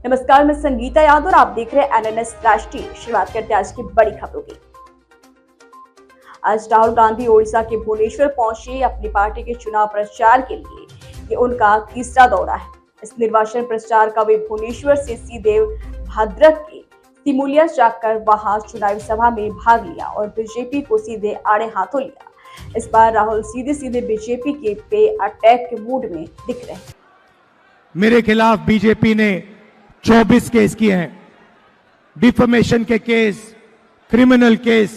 नमस्कार, मैं संगीता यादव और आप देख रहे हैं एनएनएस राष्ट्रीय। शुरुआत करते हैं आज की बड़ी खबरों की। आज राहुल गांधी ओडिशा के भुवनेश्वर पहुंचे अपनी पार्टी के चुनाव प्रचार के लिए। ये उनका तीसरा दौरा है। इस निर्वाचन प्रचार का वे भुवनेश्वर से सीधे भद्रक के सिमुलिया जाकर वहां चुनावी सभा में भाग लिया और बीजेपी को सीधे आड़े हाथों लिया। इस बार राहुल सीधे बीजेपी के पे अटैक के मूड में दिख रहे हैं। मेरे खिलाफ बीजेपी ने 24 केस किए हैं, डिफेमेशन के केस, क्रिमिनल केस,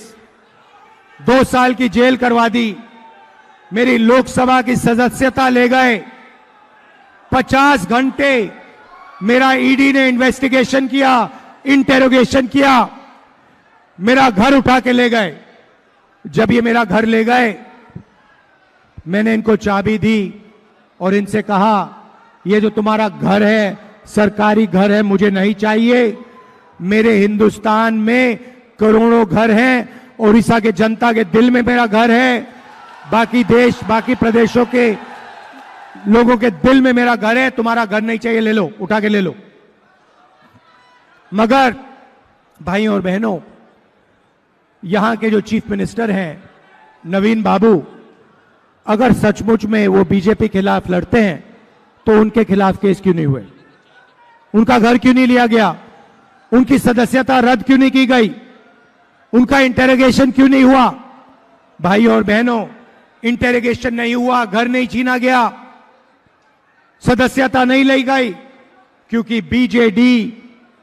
2 साल की जेल करवा दी, मेरी लोकसभा की सदस्यता ले गए, 50 घंटे मेरा ईडी ने इन्वेस्टिगेशन किया, इंटेरोगेशन किया, मेरा घर उठा के ले गए। जब ये मेरा घर ले गए, मैंने इनको चाबी दी और इनसे कहा, ये जो तुम्हारा घर है सरकारी घर है, मुझे नहीं चाहिए। मेरे हिंदुस्तान में करोड़ों घर हैं, ओडिशा के जनता के दिल में मेरा घर है, बाकी देश बाकी प्रदेशों के लोगों के दिल में मेरा घर है। तुम्हारा घर नहीं चाहिए, ले लो, उठा के ले लो। मगर भाइयों और बहनों, यहां के जो चीफ मिनिस्टर हैं नवीन बाबू, अगर सचमुच में वो बीजेपी के खिलाफ लड़ते हैं तो उनके खिलाफ केस क्यों नहीं हुए? उनका घर क्यों नहीं लिया गया? उनकी सदस्यता रद्द क्यों नहीं की गई? उनका इंटेरोगेशन क्यों नहीं हुआ? भाइयों और बहनों, इंटेरोगेशन नहीं हुआ, घर नहीं छीना गया, सदस्यता नहीं ली गई, क्योंकि बीजेडी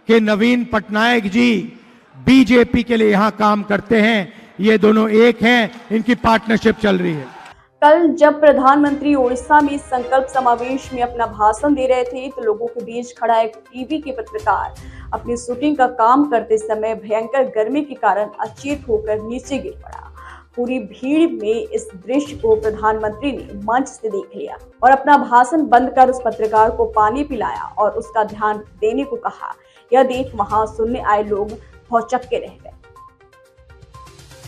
के नवीन पटनायक जी बीजेपी के लिए यहां काम करते हैं। ये दोनों एक हैं, इनकी पार्टनरशिप चल रही है। कल जब प्रधानमंत्री ओडिशा में संकल्प समावेश में अपना भाषण दे रहे थे तो लोगों के बीच खड़ा एक टीवी के पत्रकार अपनी शूटिंग का काम करते समय भयंकर गर्मी के कारण अचेत होकर नीचे गिर पड़ा। पूरी भीड़ में इस दृश्य को प्रधानमंत्री ने मंच से देख लिया और अपना भाषण बंद कर उस पत्रकार को पानी पिलाया और उसका ध्यान देने को कहा। यह देख वहां सुनने आए लोग भौचक्के रह गए।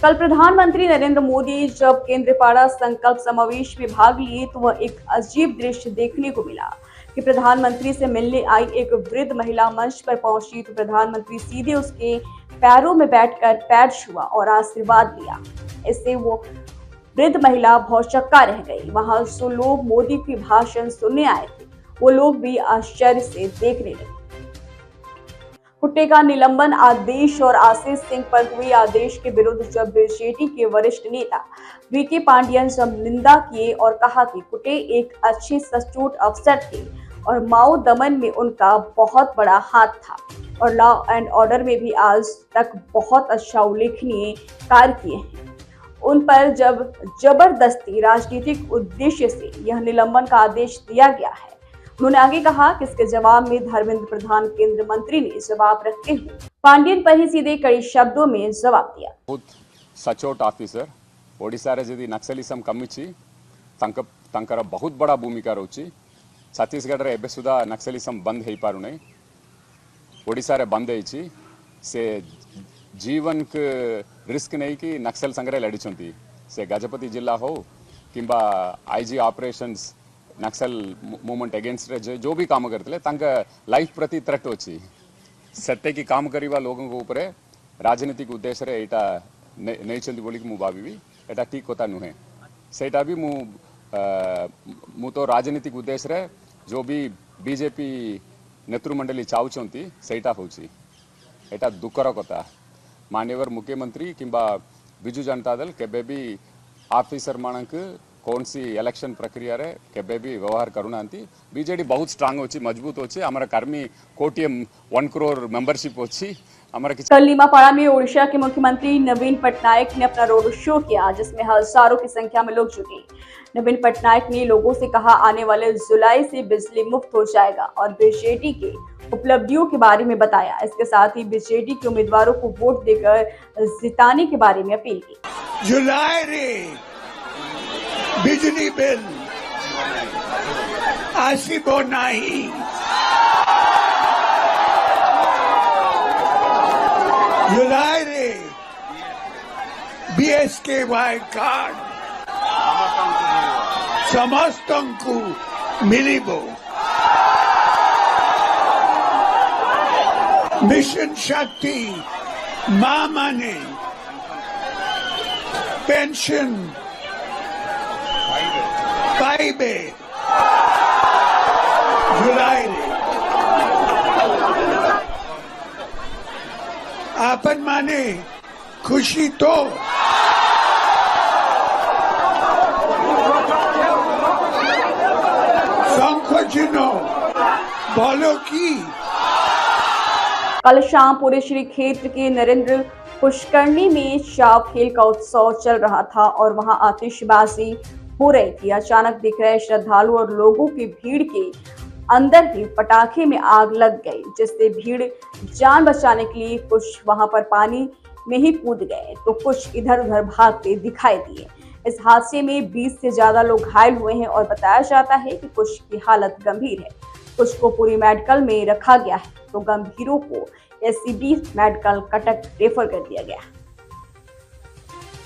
कल प्रधानमंत्री नरेंद्र मोदी जब केंद्रपाड़ा संकल्प समावेश में भाग लिए तो वह एक अजीब दृश्य देखने को मिला कि प्रधानमंत्री से मिलने आई एक वृद्ध महिला मंच पर पहुंची तो प्रधानमंत्री सीधे उसके पैरों में बैठकर पैर छुआ और आशीर्वाद लिया। इससे वो वृद्ध महिला भौचक्का रह गई। वहां जो लोग मोदी की भाषण सुनने आए थे वो लोग भी आश्चर्य से देखने लगे। कुट्टे का निलंबन आदेश और आशीष सिंह पर हुए आदेश के विरुद्ध जब बीजेडी के वरिष्ठ नेता वीके पांडियन जब निंदा किए और कहा कि कुट्टे एक अच्छे सचोट अफसर थे और माओ दमन में उनका बहुत बड़ा हाथ था और लॉ एंड ऑर्डर में भी आज तक बहुत अच्छा उल्लेखनीय कार्य किए हैं। उन पर जब जबरदस्ती राजनीतिक उद्देश्य से यह निलंबन का आदेश दिया गया है। उन्होंने आगे कहा कि इसके जवाब में धर्मेंद्र प्रधान केंद्रीय मंत्री ने जवाब रखते हुए पांडियन पर ही सीधे कड़ी शब्दों में जवाब दिया। बहुत सचोट ऑफिसर ओडिशा रे जदी नक्सलिज्म कमिछि तांकर बहुत बड़ा भूमिका रहुछि। छत्तीसगढ़ रे एबे सुधा नक्सलिज्म बंद हेई पारु नै। ओडिशा रे बंद हेछि से जीवन के रिस्क नहीं कि नक्सल संग्रह लड़िछंती से गजपति जिला हो किंबा आईजी ऑपरेशंस नक्सल मूवमेंट अगेंस्ट जो भी काम करते लाइफ प्रति थ्रेट अच्छी सत्य की काम करिवा लोगों को ऊपर राजनीतिक उद्देश्य रे एटा नहीं चलती बोली मु भावी एटा ठीक होता नुहे सेटा भी मु तो राजनीतिक उद्देश्य रे जो भी बीजेपी नेतृमंडली चाहूँगी सेटा होची एटा दुखर कथा। माननीय मुख्यमंत्री किंबा बिजु जनता दल केबे भी ऑफिसर मानक कौन सी इलेक्शन प्रक्रिया रे केबे भी व्यवहार करूना बीजेडी बहुत स्ट्रांग होची मजबूत होची हमारा कर्मी कोटीएम 1 करोड़ मेंबरशिप होची हमारा। कल नीमापाड़ा में ओडिशा के मुख्यमंत्री नवीन पटनायक ने अपना रोड शो किया जिसमें हजारों की संख्या में लोग जुटे। नवीन पटनायक ने लोगों से कहा आने वाले जुलाई से बिजली मुफ्त हो जाएगा और बीजेडी के उपलब्धियों के बारे में बताया। इसके साथ ही बीजेडी के उम्मीदवारों को वोट देकर जिताने के बारे में अपील की। जुलाई रे बिजली बिल आसिबो नहीं जुलाई रे बीएसकेवाई कार्ड समस्तंकु मिलिबो मिशन शक्ति मां माने पेंशन पाइबे जुलाई आपन माने खुशी तो संखोचिनो बोलो की कल शाम पूरे श्री क्षेत्र के नरेंद्र पुष्करणी में चाव खेल का उत्सव चल रहा था और वहां आतिशबाजी हो रही थी। अचानक दिख रहे श्रद्धालु और लोगों की भीड़ के अंदर ही पटाखे में आग लग गई, जिससे भीड़ जान बचाने के लिए कुछ वहां पर पानी में ही कूद गए तो कुछ इधर उधर भागते दिखाई दिए। इस हादसे में 20 से ज्यादा लोग घायल हुए हैं और बताया जाता है कि कुछ की हालत गंभीर है, कुछ को पूरी मेडिकल में रखा गया है तो गंभीरों को एससीबी मेडिकल कटक रेफर कर दिया गया।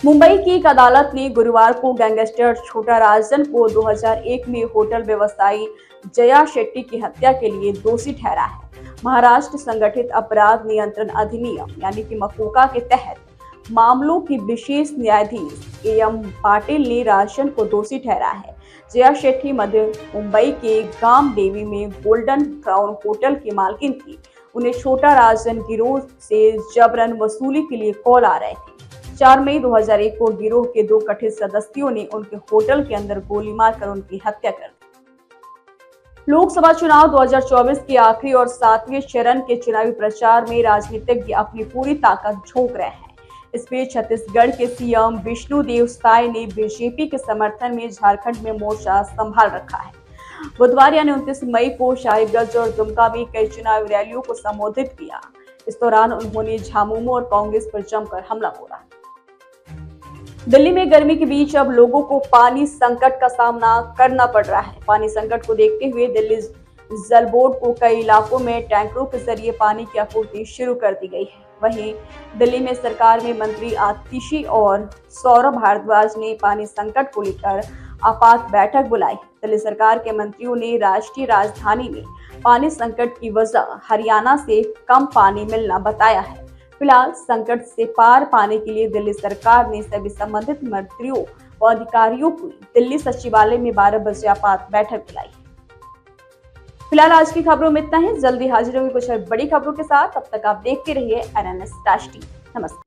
मुंबई की एक अदालत ने गुरुवार को गैंगस्टर छोटा राजन को 2001 में होटल व्यवसायी जया शेट्टी की हत्या के लिए दोषी ठहरा है। महाराष्ट्र संगठित अपराध नियंत्रण अधिनियम यानी कि मकोका के तहत मामलों की विशेष न्यायाधीश एम पाटिल ने राजन को दोषी ठहरा है। जया शेट्टी मध्य मुंबई के गांव देवी में गोल्डन क्राउन होटल की मालकिन थी। उन्हें छोटा राजन गिरोह से जबरन वसूली के लिए कॉल आ रहे थे। 4 मई 2001 को गिरोह के 2 कथित सदस्यों ने उनके होटल के अंदर गोली मारकर उनकी हत्या कर दी। लोकसभा चुनाव 2024 के आखिरी और 7वें चरण के चुनावी प्रचार में राजनीतिज्ञ अपनी पूरी ताकत झोंक रहे हैं। इस बीच छत्तीसगढ़ के सीएम विष्णुदेव साय ने बीजेपी के समर्थन में झारखंड में मोर्चा संभाल रखा है। बुधवार यानी 29 मई को साहिबगंज और दुमका में कई चुनावी रैलियों को संबोधित किया। इस दौरान उन्होंने झामुमो और कांग्रेस पर जमकर हमला बोला। दिल्ली में गर्मी के बीच अब लोगों को पानी संकट का सामना करना पड़ रहा है। पानी संकट को देखते हुए दिल्ली जल बोर्ड को कई इलाकों में टैंकरों के जरिए पानी की आपूर्ति शुरू कर दी गई है। वहीं दिल्ली में सरकार में मंत्री आतिशी और सौरभ भारद्वाज ने पानी संकट को लेकर आपात बैठक बुलाई। दिल्ली सरकार के मंत्रियों ने राष्ट्रीय राजधानी में पानी संकट की वजह हरियाणा से कम पानी मिलना बताया है। फिलहाल संकट से पार पाने के लिए दिल्ली सरकार ने सभी संबंधित मंत्रियों व अधिकारियों की दिल्ली सचिवालय में 12 बजे आपात बैठक बुलाई। फिलहाल आज की खबरों में इतना ही। जल्दी हाजिर होंगे कुछ बड़ी खबरों के साथ। तब तक आप देखते रहिए NNS राष्ट्रीय। नमस्कार।